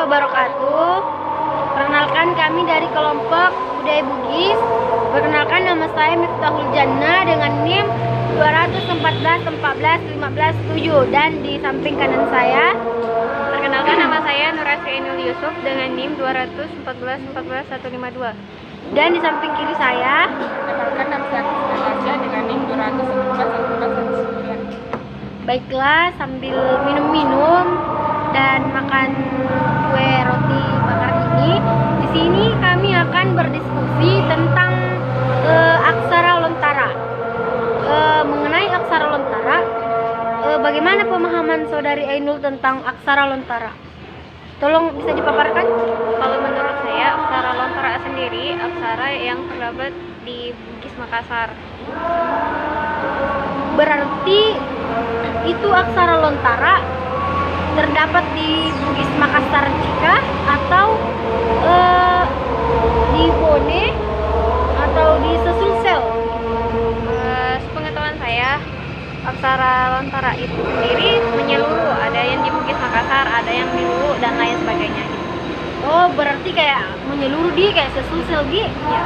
wabarakatuh. Perkenalkan, kami dari kelompok budaya Bugis. Perkenalkan, nama saya Miftahul Jannah dengan NIM 214 14 15 7, dan di samping kanan saya. Perkenalkan, nama saya Nurasri Ainul Yusuf dengan NIM 214 14 152. Dan di samping kiri saya. Perkenalkan, nama saya Natasha dengan NIM 214 14 149. Baiklah, sambil minum-minum dan makan kue roti bakar ini, di sini kami akan berdiskusi tentang aksara lontara. Mengenai aksara lontara, bagaimana pemahaman saudari Ainul tentang aksara lontara? Tolong bisa dipaparkan. Kalau menurut saya, aksara lontara sendiri aksara yang terdapat di Bugis Makassar. Berarti itu aksara lontara terdapat di Bugis Makassar juga, atau di Bone, atau di Sesulsel? Sepengetahuan saya, aksara lontara itu sendiri menyeluruh. Ada yang di Bugis Makassar, ada yang di Luwu, dan lain sebagainya. Oh, berarti kayak menyeluruh di kayak Sesulsel gitu. Ya.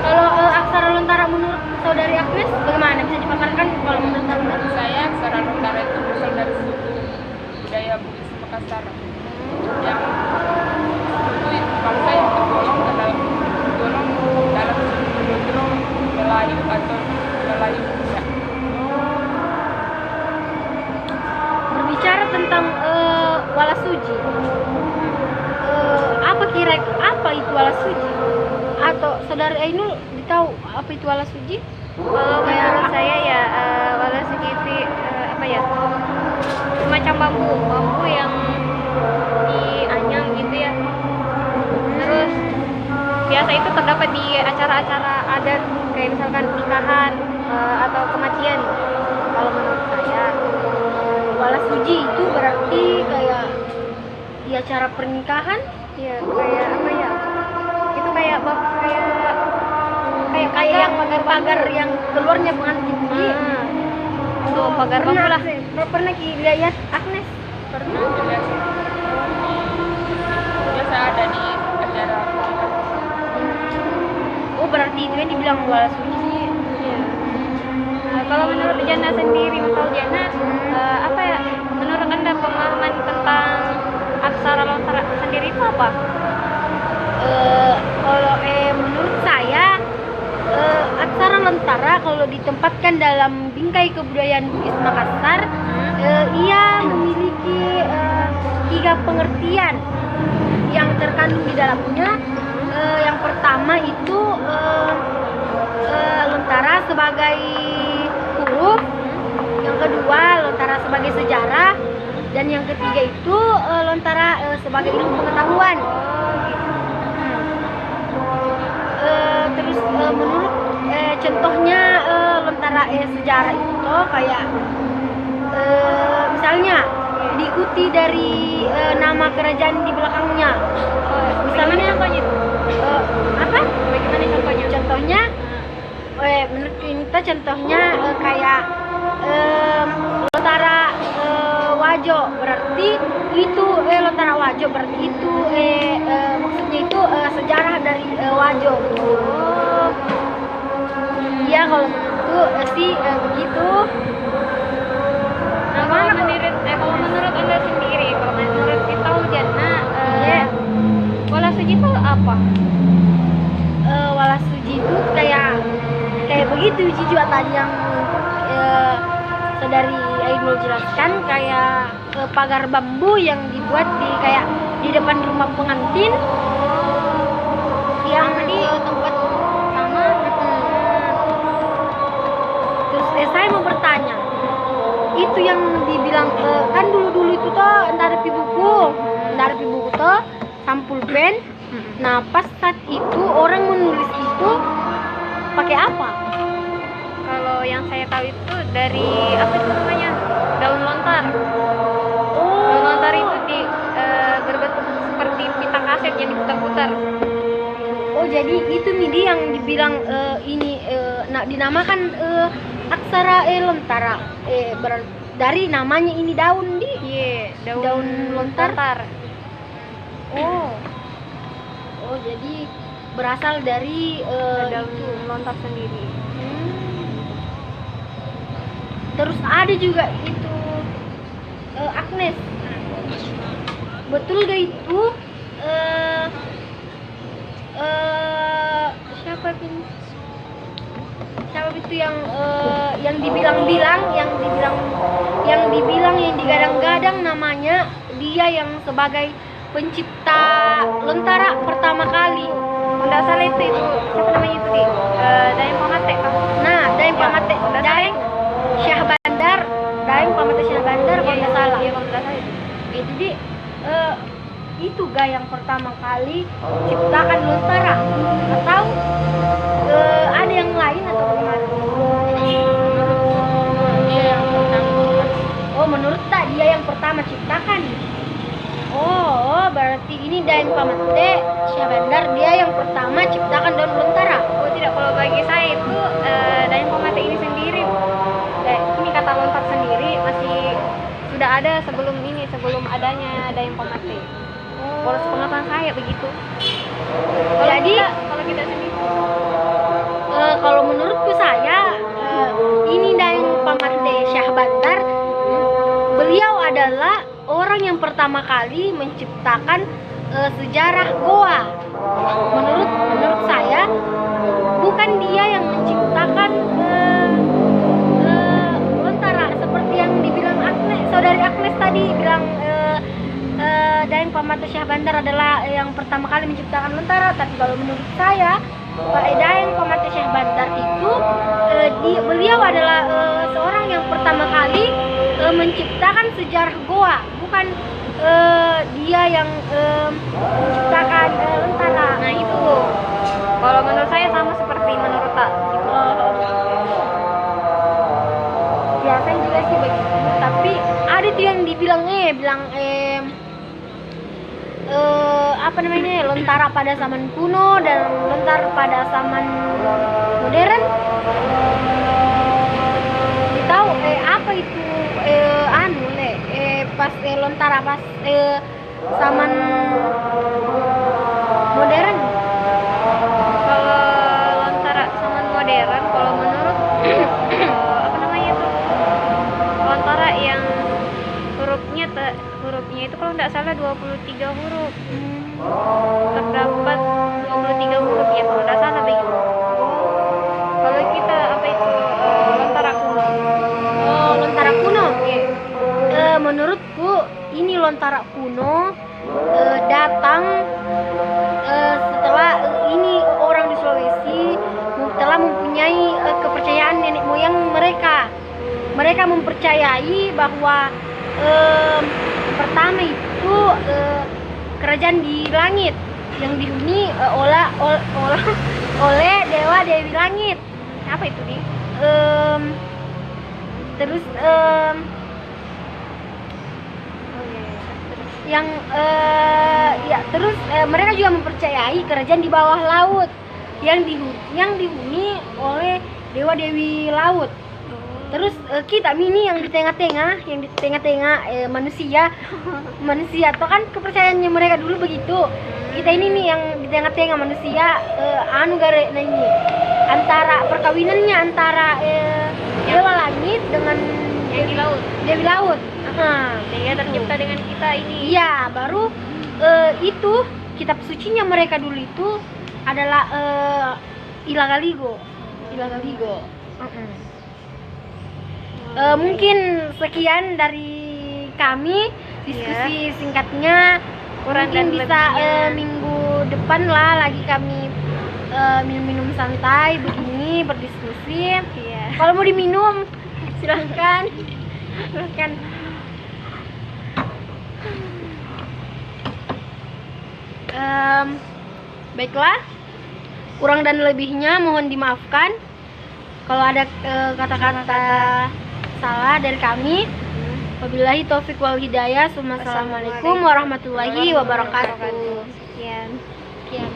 Kalau aksara lontara menurut saudari Agnes bagaimana, bisa dipaparkan? Kalau menurut Anda? Menurut saya, aksara lontara itu berasal dari suku budaya Bugis Makassar yang itu bangsa yang tergolong dalam suku Bodro, Melayu atau Melayu Budak. Berbicara tentang walasuji, apa itu walasuji? Atau saudari Ainul tahu apa itu walasuji? Kalau menurut saya ya, walasuji itu apa ya? Semacam bambu yang dianyam gitu ya. Terus biasa itu terdapat di acara-acara adat kayak misalkan nikahan atau kematian. Kalau menurut saya, Walasuji itu berarti kayak di acara pernikahan, ya kayak apa ya? Itu kayak yang pagar yang keluarnya pengantin. Tuh pagar bambu lah. Pernah lihat Agnes? Pernah dilihat biasa ada di acara pernikahan. Oh, berarti itu yang dibilang walasuji. Iya. Kalau menurut Jana sendiri, kalau Jana apa ya? Menurut Anda pemahaman tentang aksara lontara sendiri itu apa? Kalau menurut saya, aksara lontara kalau ditempatkan dalam bingkai kebudayaan Bugis Makassar, ia memiliki 3 pengertian yang terkandung di dalamnya. Yang pertama itu lontara sebagai huruf, yang kedua lontara sebagai sejarah, dan yang ketiga itu lontara sebagai ilmu pengetahuan. Terus menurut contohnya lontara sejarah itu kayak misalnya diikuti dari nama kerajaan di belakangnya. Misalnya contohnya itu? Apa? Bagaimana contohnya? Contohnya, menurut kita contohnya kayak lontara wajo, berarti itu lontara wajo berarti itu maksudnya itu sejarah dari wajo. Iya, kalau menurutku sih begitu. Nah, kalau menurut Anda sendiri, kalau menurut kita Jana, walasuji itu apa? Walasuji itu kayak begitu juga tadi yang saudari Ainul jelaskan, kayak pagar bambu yang dibuat di depan rumah pengantin yang di tempat sama. Terus saya mau bertanya, itu yang dibilang kan dulu itu tuh antara pibuku tuh sampul pen. Nah, pas saat itu orang menulis itu pakai apa? Kalau yang saya tahu itu dari apa itu namanya, daun lontar. Daun lontar itu berbentuk seperti pita kaset yang diputar-putar. Oh, jadi itu MIDI yang dibilang dinamakan aksara lontara. Dari namanya ini daun Iya, daun lontar. Oh. Oh, jadi berasal dari Ada itu. lontar sendiri. Hmm. Terus ada juga itu Agnes. Betul gak itu siapa pin? Siapa itu yang dibilang-bilang, yang digadang-gadang namanya dia yang sebagai pencipta Lontara pertama kali. Kalau nggak salah itu siapa namanya itu di Daeng Pamate kan? Nah, Daeng Ya, Pamate, kalau nggak salah Daeng Syah Bandar, Daeng Pamate Syah Bandar kalau nggak salah. Iya, kalau nggak salah itu. Jadi itu ga yang pertama kali ciptakan Lontara, atau ada yang lain atau bagaimana? Dia yang pertama. Oh, menurut tak dia yang pertama ciptakan. Oh, berarti ini Daeng Pamate Syah Bandar dia yang pertama ciptakan daun Lontara. Oh tidak, kalau bagi saya itu Daeng Pamate ini sendiri, ini kata lontar sendiri masih sudah ada sebelum adanya Daeng Pamate. Kalau sepengetahuan saya begitu. Kalau kita sendiri, Kalau menurutku saya ini Daeng Pamate Syah Bandar, beliau adalah orang yang pertama kali menciptakan sejarah goa. Menurut saya bukan dia yang menciptakan Lontara seperti yang dibilang Agnes, saudari Agnes tadi bilang Daeng Pamate Syah Bandar adalah yang pertama kali menciptakan Lontara. Tapi kalau menurut saya Daeng Pamate Syah Bandar itu beliau adalah seorang yang pertama kali menciptakan sejarah goa, bukan dia yang menciptakan Lontara. nah itu. Kalau menurut saya sama seperti menurut Tak. Gitu. Biasanya juga sih begitu, tapi ada tuh yang dibilang apa namanya, Lontara pada zaman kuno dan Lontara pada zaman modern. Tahu apa itu pas Lontara pas zaman modern. Kalau Lontara zaman modern, kalau menurut apa namanya itu, Lontara yang hurufnya itu kalau nggak salah 23 huruf. Terdapat 23 huruf ya kalau nggak salah begitu. Kalau kita apa itu Lontara kuno. Oh, Lontara kuno. Menurutku ini Lontara kuno datang setelah ini orang di Sulawesi telah mempunyai kepercayaan nenek moyang mereka. Mereka mempercayai bahwa pertama itu kerajaan di langit yang dihuni oleh dewa dewi langit. Apa itu di? Terus yang terus mereka juga mempercayai kerajaan di bawah laut yang dihuni oleh dewa dewi laut. Terus kita ini yang di tengah-tengah, manusia tuh kan kepercayaannya mereka dulu begitu. Kita ini nih yang di tengah-tengah manusia, ini antara perkawinannya antara dewa langit dengan Yang di laut. dewi laut. Sehingga tercipta dengan kita ini. Iya, baru itu kitab sucinya mereka dulu itu adalah Ilagaligo. Mungkin sekian dari kami diskusi singkatnya. Kurang Mungkin dan bisa lebihnya. minggu depan lah lagi kami minum-minum santai begini berdiskusi. Iya. Kalau mau diminum silahkan. Baiklah, kurang dan lebihnya mohon dimaafkan kalau ada kata-kata salah dari kami. Wabillahi taufik wal hidayah. Assalamualaikum warahmatullahi wabarakatuh. Sekian. Sekian.